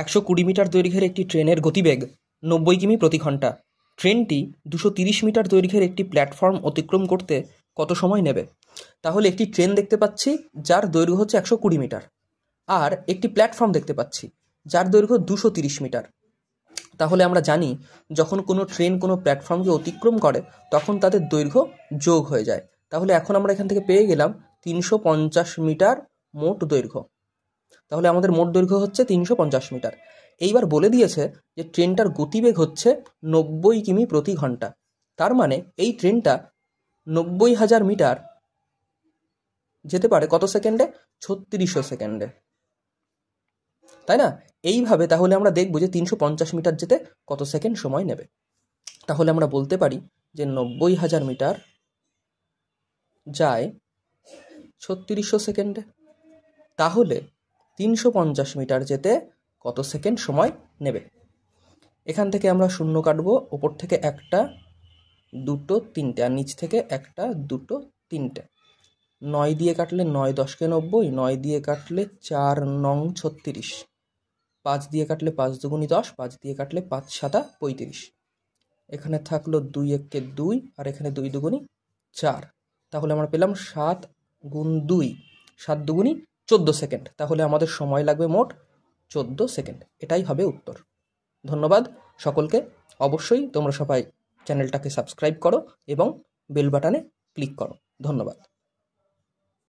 120 metre দৈর্ঘ্যের একটি ট্রেনের গতিবেগ 90 কিমি প্রতি ঘন্টা। ট্রেনটি 230 মিটার দৈর্ঘ্যের একটি প্ল্যাটফর্ম অতিক্রম করতে কত সময় নেবে? তাহলে একটি ট্রেন দেখতে পাচ্ছি যার দৈর্ঘ্য হচ্ছে 120 মিটার, আর একটি প্ল্যাটফর্ম দেখতে পাচ্ছি যার দৈর্ঘ্য 230 মিটার। তাহলে আমরা জানি যখন কোনো ট্রেন কোনো প্ল্যাটফর্মকে অতিক্রম করে তখন তাদের দৈর্ঘ্য যোগ হয়ে যায়। তাহলে এখন আমরা এখান থেকে পেয়ে গেলাম 350 মিটার মোট দৈর্ঘ্য। তাহলে আমাদের মোট দৈর্ঘ্য হচ্ছে 350 মিটার। এইবার বলে দিয়েছে যে ট্রেনটার গতিবেগ হচ্ছে 90 কিমি প্রতি ঘন্টা। তার মানে এই ট্রেনটা 90,000 মিটার যেতে পারে কত সেকেন্ডে? 3600 সেকেন্ডে, তাই না? এইভাবে তাহলে আমরা দেখব যে 350 মিটার যেতে কত সেকেন্ড সময় নেবে। তাহলে আমরা বলতে পারি যে 90,000 মিটার যায় 3600 সেকেন্ডে। তাহলে 350 মিটার যেতে কত সেকেন্ড সময় নেবে? এখান থেকে আমরা শূন্য কাটবো, ওপর থেকে একটা, দুটো, তিনটে, আর নিচ থেকে একটা, দুটো, তিনটে। 9 দিয়ে কাটলে 9 10 90, 9 দিয়ে কাটলে 4 9 36, 5 দিয়ে কাটলে 5 দুগুণি 10, 5 দিয়ে কাটলে 5 7 35। এখানে থাকলো 2 1 2, আর এখানে 2 দুগুণি 4। তাহলে আমরা পেলাম 7 গুণ 2, 7 দুগুণি 14 সেকেন্ড। তাহলে আমাদের সময় লাগবে মোট 14 সেকেন্ড। এটাই হবে উত্তর। ধন্যবাদ সকলকে। অবশ্যই তোমরা সবাই চ্যানেলটাকে সাবস্ক্রাইব করো এবং বেল বাটনে ক্লিক করো। ধন্যবাদ।